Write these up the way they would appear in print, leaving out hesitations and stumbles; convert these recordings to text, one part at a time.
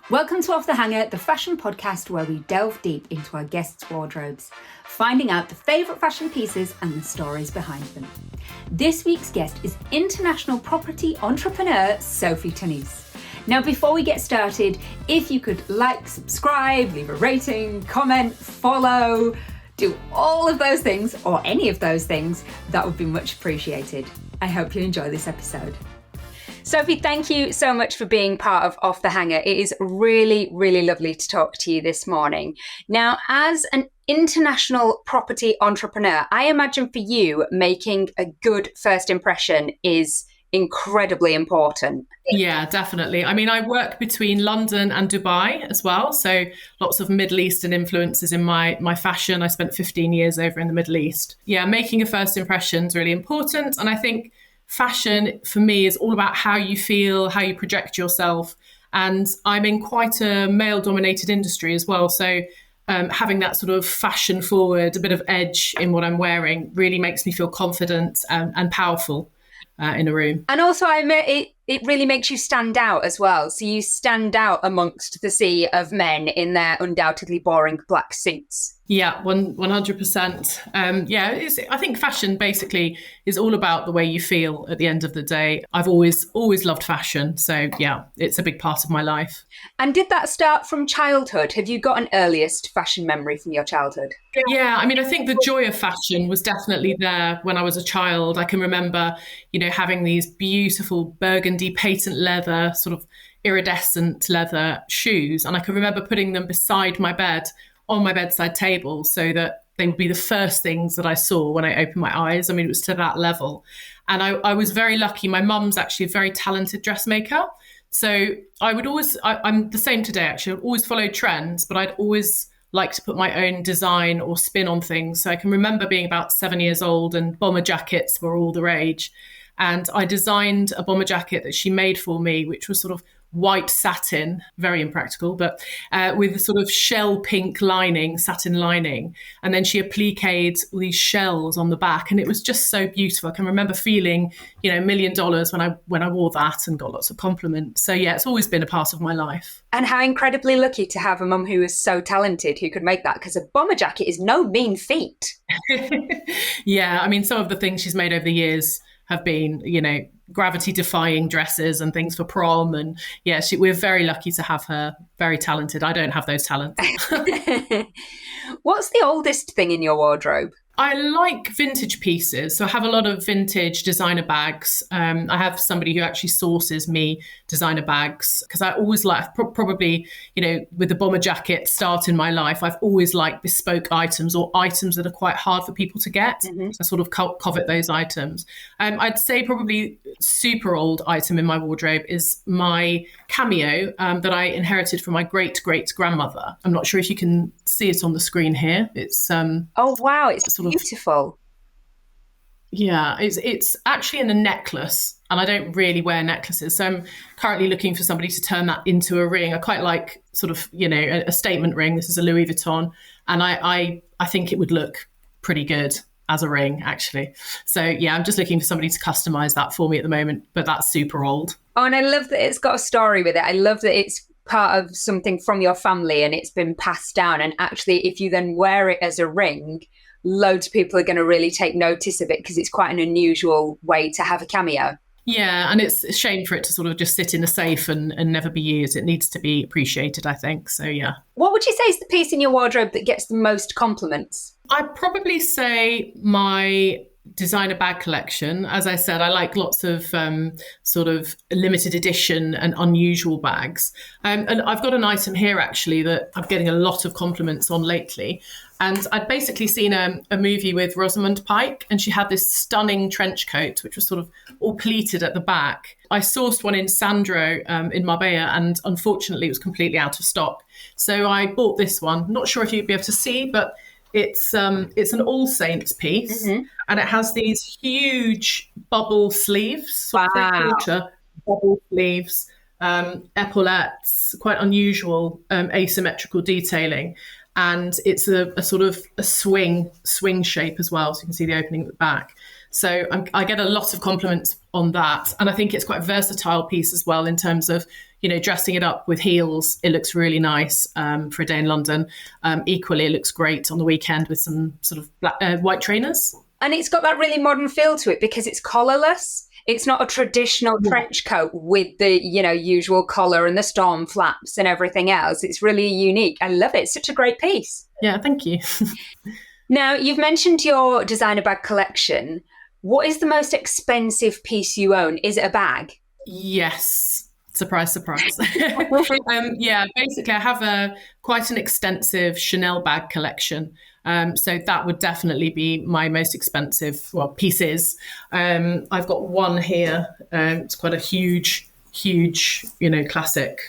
Welcome to Off the Hanger, the fashion podcast where we delve deep into our guests' wardrobes, finding out the favourite fashion pieces and the stories behind them. This week's guest is international property entrepreneur Sophie Tannous. Now, before we get started, if you could like, subscribe, leave a rating, comment, follow, do all of those things, or any of those things, that would be much appreciated. I hope you enjoy this episode. Sophie, thank you so much for being part of Off the Hanger. It is really, really lovely to talk to you this morning. Now, as an international property entrepreneur, I imagine for you, making a good first impression is incredibly important. Yeah, definitely. I mean, I work between London and Dubai as well. So lots of Middle Eastern influences in my fashion. I spent 15 years over in the Middle East. Yeah, making a first impression is really important. And I think fashion for me is all about how you feel, how you project yourself. And I'm in quite a male-dominated industry as well. So having that sort of fashion forward, a bit of edge in what I'm wearing really makes me feel confident and powerful in a room. And also, it really makes you stand out as well. So you stand out amongst the sea of men in their undoubtedly boring black suits. Yeah, 100%. I think fashion basically is all about the way you feel at the end of the day. I've always loved fashion. So yeah, it's a big part of my life. And did that start from childhood? Have you got an earliest fashion memory from your childhood? Yeah, I mean, I think the joy of fashion was definitely there when I was a child. I can remember, having these beautiful burgundy patent leather, sort of iridescent leather shoes. And I can remember putting them beside my bed on my bedside table so that they would be the first things that I saw when I opened my eyes. I mean, it was to that level. And I was very lucky. My mum's actually a very talented dressmaker. So I'm the same today, actually. I've always followed trends, but I'd always like to put my own design or spin on things. So I can remember being about 7 years old and bomber jackets were all the rage. And I designed a bomber jacket that she made for me, which was sort of white satin, very impractical, but with a sort of shell pink lining, satin lining. And then she appliqued all these shells on the back. And it was just so beautiful. I can remember feeling, $1 million when I wore that and got lots of compliments. So yeah, it's always been a part of my life. And how incredibly lucky to have a mum who is so talented who could make that, because a bomber jacket is no mean feat. Yeah, I mean, some of the things she's made over the years have been, gravity-defying dresses and things for prom. And yeah, we're very lucky to have her. Very talented. I don't have those talents. What's the oldest thing in your wardrobe? I like vintage pieces. So I have a lot of vintage designer bags. I have somebody who actually sources me designer bags because I always like, probably, with the bomber jacket start in my life, I've always liked bespoke items or items that are quite hard for people to get. Mm-hmm. I sort of covet those items. I'd say probably super old item in my wardrobe is my cameo that I inherited from my great-great-grandmother. I'm not sure if you can see it on the screen here. It's oh wow, it's sort of beautiful. Yeah, it's actually in a necklace, and I don't really wear necklaces, so I'm currently looking for somebody to turn that into a ring. I quite like sort of a statement ring. This is a Louis Vuitton, and I think it would look pretty good as a ring, actually. So yeah, I'm just looking for somebody to customize that for me at the moment, but that's super old. Oh, and I love that it's got a story with it. I love that it's part of something from your family and it's been passed down. And actually, if you then wear it as a ring, loads of people are going to really take notice of it because it's quite an unusual way to have a cameo. Yeah, and it's a shame for it to sort of just sit in a safe and never be used. It needs to be appreciated, I think. So yeah. What would you say is the piece in your wardrobe that gets the most compliments? I'd probably say my designer bag collection. As I said, I like lots of sort of limited edition and unusual bags. And I've got an item here actually that I'm getting a lot of compliments on lately. And I'd basically seen a movie with Rosamund Pike, and she had this stunning trench coat, which was sort of all pleated at the back. I sourced one in Sandro in Marbella, and unfortunately it was completely out of stock. So I bought this one. Not sure if you'd be able to see, but it's an All Saints piece, mm-hmm. and it has these huge bubble sleeves, wow. 3/4 bubble sleeves, epaulettes, quite unusual asymmetrical detailing. And it's a sort of a swing shape as well. So you can see the opening at the back. So I get a lot of compliments on that. And I think it's quite a versatile piece as well in terms of, dressing it up with heels. It looks really nice for a day in London. Equally, it looks great on the weekend with some sort of white trainers. And it's got that really modern feel to it because it's collarless. It's not a traditional trench coat with the, usual collar and the storm flaps and everything else. It's really unique. I love it. It's such a great piece. Yeah, thank you. Now, you've mentioned your designer bag collection. What is the most expensive piece you own? Is it a bag? Yes. Surprise, surprise. Basically, I have quite an extensive Chanel bag collection. So that would definitely be my most expensive pieces. I've got one here. It's quite a huge, classic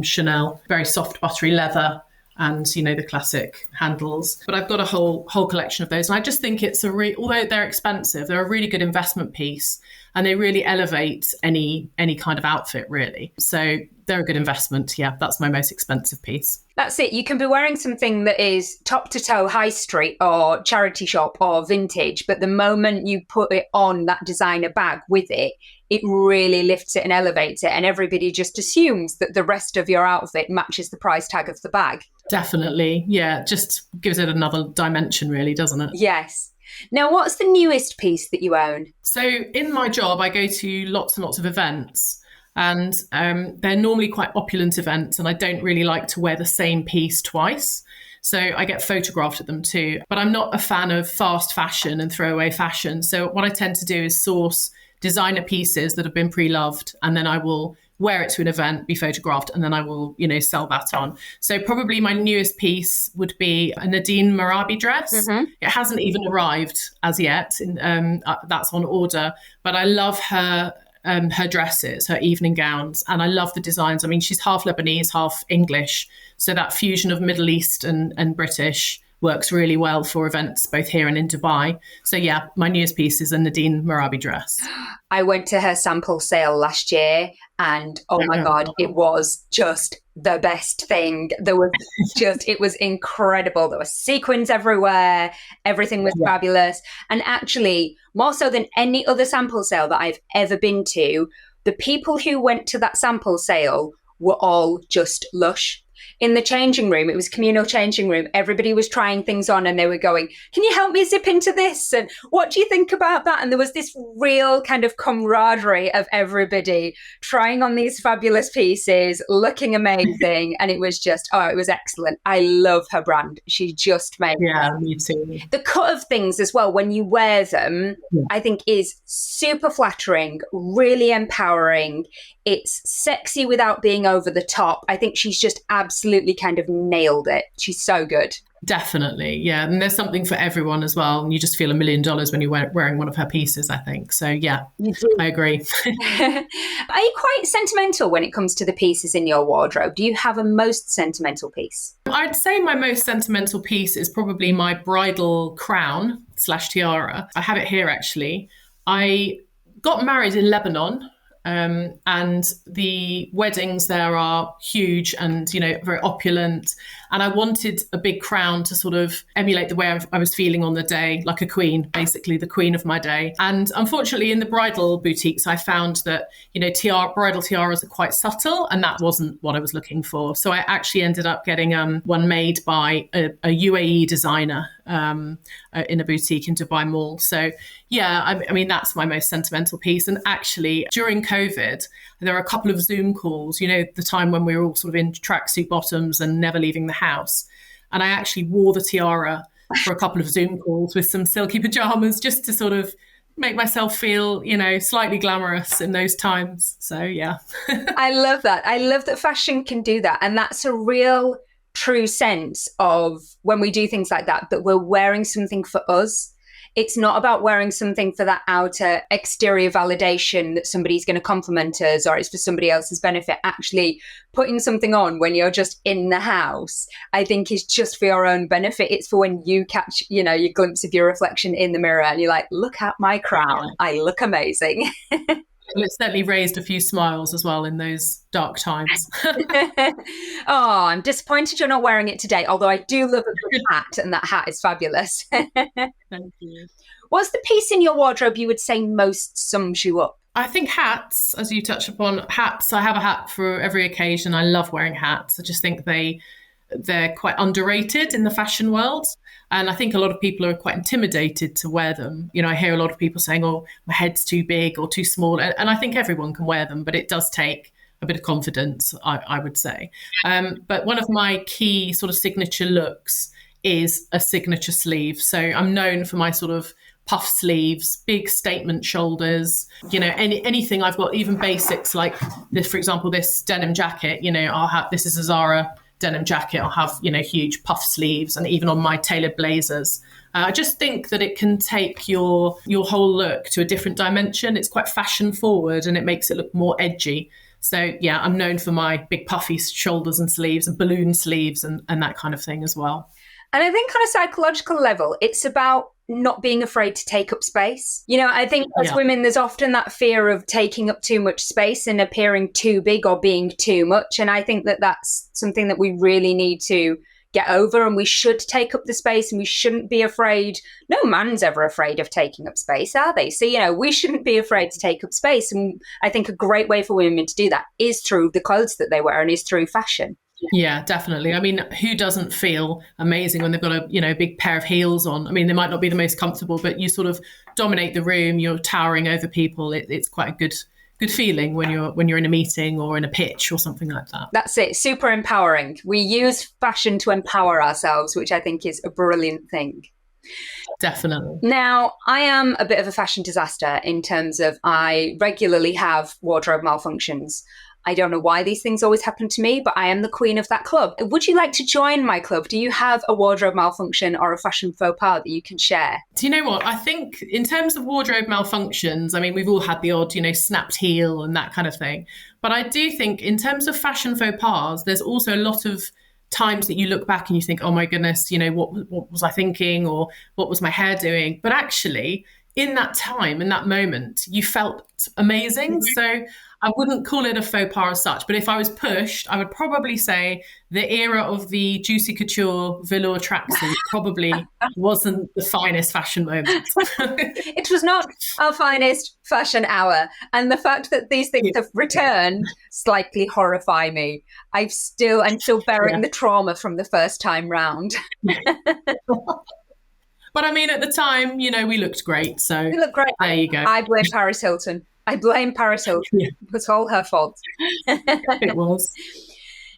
Chanel, very soft, buttery leather. And, the classic handles. But I've got a whole collection of those. And I just think it's although they're expensive, they're a really good investment piece and they really elevate any kind of outfit, really. So they're a good investment. Yeah, that's my most expensive piece. That's it. You can be wearing something that is top to toe high street or charity shop or vintage, but the moment you put it on that designer bag with it, it really lifts it and elevates it. And everybody just assumes that the rest of your outfit matches the price tag of the bag. Definitely. Yeah. Just gives it another dimension, really, doesn't it? Yes. Now, what's the newest piece that you own? So in my job, I go to lots and lots of events. And they're normally quite opulent events, and I don't really like to wear the same piece twice. So I get photographed at them too. But I'm not a fan of fast fashion and throwaway fashion. So what I tend to do is source designer pieces that have been pre-loved, and then I will wear it to an event, be photographed, and then I will, sell that on. So probably my newest piece would be a Nadine Marabi dress. Mm-hmm. It hasn't even arrived as yet. That's on order, but I love her dresses, her evening gowns, and I love the designs. I mean, she's half Lebanese, half English. So that fusion of Middle East and British works really well for events both here and in Dubai. So yeah, my newest piece is a Nadine Marabi dress. I went to her sample sale last year and oh my God, it was just the best thing. There was it was incredible. There were sequins everywhere. Everything was fabulous. And actually, more so than any other sample sale that I've ever been to, the people who went to that sample sale were all just lush. In the changing room, it was communal changing room. Everybody was trying things on and they were going, can you help me zip into this? And what do you think about that? And there was this real kind of camaraderie of everybody trying on these fabulous pieces, looking amazing. And it was just, it was excellent. I love her brand. She just made me too. The cut of things as well, when you wear them, I think is super flattering, really empowering. It's sexy without being over the top. I think she's just absolutely kind of nailed it. She's so good. Definitely, yeah. And there's something for everyone as well. And you just feel $1 million when you're wearing one of her pieces, I think. So yeah, I agree. Are you quite sentimental when it comes to the pieces in your wardrobe? Do you have a most sentimental piece? I'd say my most sentimental piece is probably my bridal crown / tiara. I have it here, actually. I got married in Lebanon. And the weddings there are huge and, very opulent. And I wanted a big crown to sort of emulate the way I was feeling on the day, like a queen, basically the queen of my day. And unfortunately, in the bridal boutiques, I found that, bridal tiaras are quite subtle, and that wasn't what I was looking for. So I actually ended up getting one made by a UAE designer in a boutique in Dubai Mall. So yeah, I mean, that's my most sentimental piece. And actually, during COVID, there were a couple of Zoom calls, the time when we were all sort of in tracksuit bottoms and never leaving the house. And I actually wore the tiara for a couple of Zoom calls with some silky pajamas just to sort of make myself feel, slightly glamorous in those times. So yeah. I love that. I love that fashion can do that. And that's a real true sense of when we do things like that we're wearing something for us. It's not about wearing something for that outer exterior validation that somebody's going to compliment us or it's for somebody else's benefit. Actually putting something on when you're just in the house, I think is just for your own benefit. It's for when you catch, your glimpse of your reflection in the mirror and you're like, look at my crown. I look amazing. Well, it certainly raised a few smiles as well in those dark times. I'm disappointed you're not wearing it today, although I do love a good hat and that hat is fabulous. Thank you. What's the piece in your wardrobe you would say most sums you up? I think hats, as you touch upon, hats. I have a hat for every occasion. I love wearing hats. I just think they're quite underrated in the fashion world. And I think a lot of people are quite intimidated to wear them. You know, I hear a lot of people saying, oh, my head's too big or too small. And I think everyone can wear them, but it does take a bit of confidence, I would say. But one of my key sort of signature looks is a signature sleeve. So I'm known for my sort of puff sleeves, big statement shoulders, you know, anything I've got, even basics like this, for example, this denim jacket, you know, this is a Zara denim jacket. I'll have, you know, huge puff sleeves, and even on my tailored blazers. I just think that it can take your whole look to a different dimension. It's quite fashion forward and it makes it look more edgy. So yeah, I'm known for my big puffy shoulders and sleeves and balloon sleeves and that kind of thing as well. And I think on a psychological level, it's about not being afraid to take up space. You know, I think as women, there's often that fear of taking up too much space and appearing too big or being too much. And I think that that's something that we really need to get over, and we should take up the space, and we shouldn't be afraid. No man's ever afraid of taking up space, are they? So, you know, we shouldn't be afraid to take up space. And I think a great way for women to do that is through the clothes that they wear and is through fashion. Yeah, definitely. I mean, who doesn't feel amazing when they've got a, you know, big pair of heels on? I mean, they might not be the most comfortable, but you sort of dominate the room. You're towering over people. It's quite a good feeling when you're in a meeting or in a pitch or something like that. That's it. Super empowering. We use fashion to empower ourselves, which I think is a brilliant thing. Definitely. Now, I am a bit of a fashion disaster in terms of I regularly have wardrobe malfunctions. I don't know why these things always happen to me, but I am the queen of that club. Would you like to join my club? Do you have a wardrobe malfunction or a fashion faux pas that you can share? Do you know what? I think in terms of wardrobe malfunctions, I mean, we've all had the odd, you know, snapped heel and that kind of thing. But I do think in terms of fashion faux pas, there's also a lot of times that you look back and you think, oh my goodness, you know, what was I thinking, or what was my hair doing? But actually, in that time, in that moment, you felt amazing. So I wouldn't call it a faux pas as such, but if I was pushed, I would probably say the era of the Juicy Couture velour tracksuit probably wasn't the finest fashion moment. It was not our finest fashion hour. And the fact that these things have returned slightly horrify me. I'm still bearing the trauma from the first time round. But I mean, at the time, you know, we looked great. So we look great. There you go. I blame Paris Hilton. It was all her fault. It was.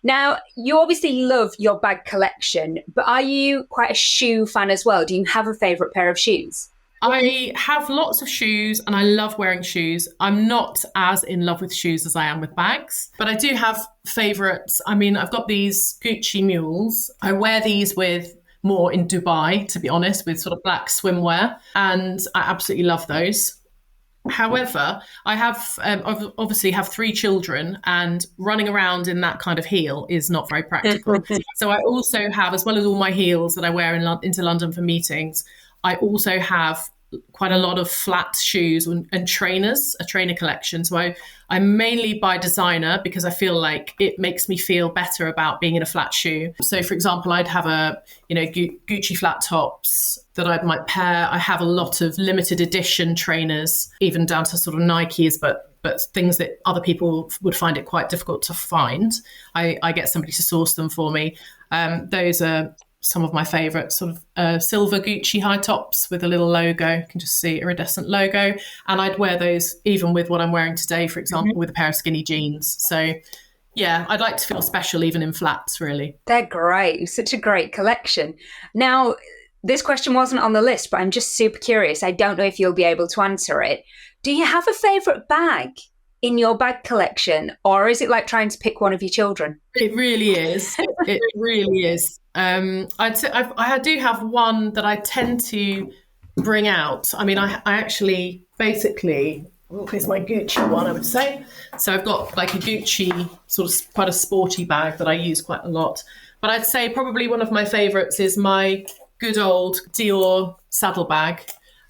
Now, you obviously love your bag collection, but are you quite a shoe fan as well? Do you have a favourite pair of shoes? I have lots of shoes and I love wearing shoes. I'm not as in love with shoes as I am with bags, but I do have favourites. I mean, I've got these Gucci mules. I wear these with more in Dubai, to be honest, with sort of black swimwear, and I absolutely love those. However, I have obviously have 3 children, and running around in that kind of heel is not very practical. So I also have, as well as all my heels that I wear into London for meetings, I also have quite a lot of flat shoes and trainers, a trainer collection. So I mainly buy designer because I feel like it makes me feel better about being in a flat shoe. So for example, I'd have Gucci flat tops that I might pair. I have a lot of limited edition trainers, even down to sort of Nikes, but things that other people would find it quite difficult to find. I get somebody to source them for me. Those are some of my favourite sort of silver Gucci high tops with a little logo. You can just see iridescent logo. And I'd wear those even with what I'm wearing today, for example, with a pair of skinny jeans. So yeah, I'd like to feel special even in flats, really. They're great. Such a great collection. Now, this question wasn't on the list, but I'm just super curious. I don't know if you'll be able to answer it. Do you have a favourite bag in your bag collection, or is it like trying to pick one of your children? It really is. It really is. I do have one that I tend to bring out. I mean, I actually basically, here's my Gucci one, I would say. So I've got like a Gucci sort of quite a sporty bag that I use quite a lot. But I'd say probably one of my favourites is my good old Dior saddle bag.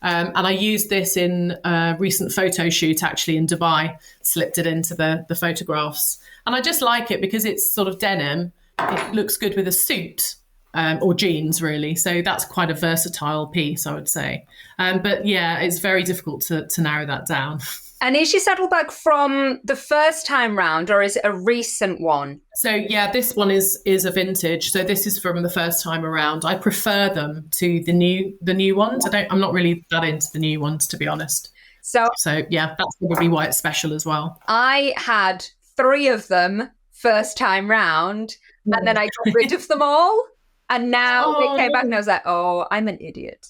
And I used this in a recent photo shoot, actually, in Dubai, slipped it into the photographs. And I just like it because it's sort of denim. It looks good with a suit. or jeans really. So that's quite a versatile piece, I would say. But yeah, it's very difficult to narrow that down. And is your saddlebag from the first time round, or is it a recent one? So yeah, this one is a vintage. So this is from the first time around. I prefer them to the new ones. I'm not really that into the new ones, to be honest. So yeah, that's probably why it's special as well. I had 3 of them first time round, and then I got rid of them all. And now they came back and I was like, oh, I'm an idiot.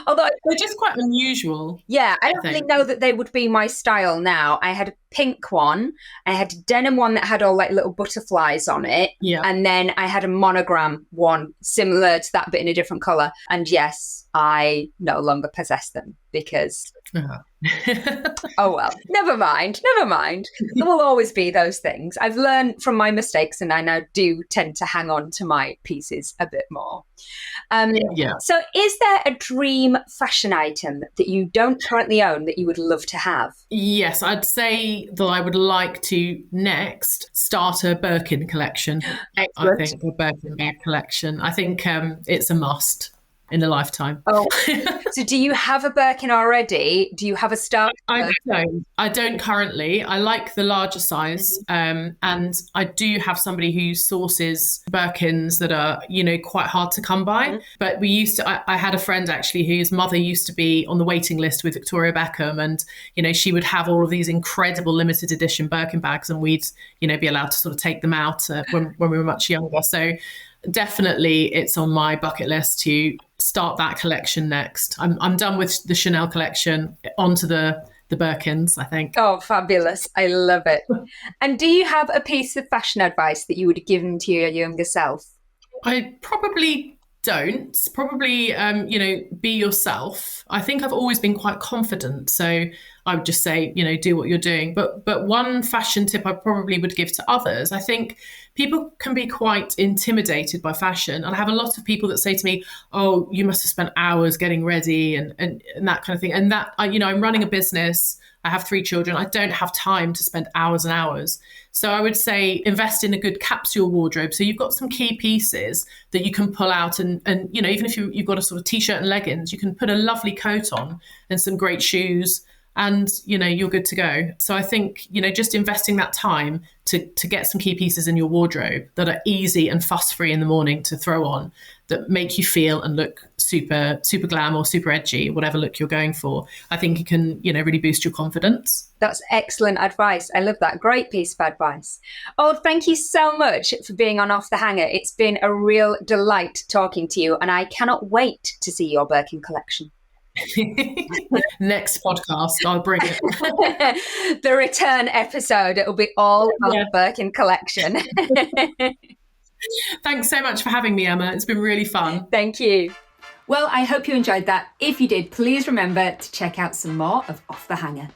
Although they're just quite unusual. Yeah, I don't really know that they would be my style now. I had a pink one, I had a denim one that had all like little butterflies on it, and then I had a monogram one similar to that but in a different colour. And yes, I no longer possess them because oh well, never mind. There will always be those things. I've learned from my mistakes and I now do tend to hang on to my pieces a bit more. So is there a dream fashion item that you don't currently own that you would love to have? Yes, I'd say that I would like to next start a Birkin collection. Excellent. I think a Birkin bag collection. I think it's a must in a lifetime. Oh, so do you have a Birkin already? Do you have a start? I don't currently. I like the larger size, and I do have somebody who sources Birkins that are, quite hard to come by. But I had a friend actually whose mother used to be on the waiting list with Victoria Beckham, and she would have all of these incredible limited edition Birkin bags, and we'd be allowed to sort of take them out when we were much younger. So definitely it's on my bucket list to start that collection next. I'm done with the Chanel collection, onto the Birkins, I think. Oh, fabulous. I love it. And do you have a piece of fashion advice that you would have given to your younger self? I probably don't. Probably, be yourself. I think I've always been quite confident. So I would just say, do what you're doing. But one fashion tip I probably would give to others, I think people can be quite intimidated by fashion. And I have a lot of people that say to me, oh, you must have spent hours getting ready and that kind of thing. And that, I'm running a business. I have 3 children. I don't have time to spend hours and hours. So I would say invest in a good capsule wardrobe. So you've got some key pieces that you can pull out and even if you've got a sort of t-shirt and leggings, you can put a lovely coat on and some great shoes and, you're good to go. So I think, just investing that time to get some key pieces in your wardrobe that are easy and fuss-free in the morning to throw on, that make you feel and look super, super glam or super edgy, whatever look you're going for. I think it can, really boost your confidence. That's excellent advice. I love that. Great piece of advice. Oh, thank you so much for being on Off the Hanger. It's been a real delight talking to you, and I cannot wait to see your Birkin collection. Next podcast, I'll bring it. The return episode, it'll be all about the Birkin collection. Thanks so much for having me, Emma. It's been really fun. Thank you. Well, I hope you enjoyed that. If you did, please remember to check out some more of Off the Hanger.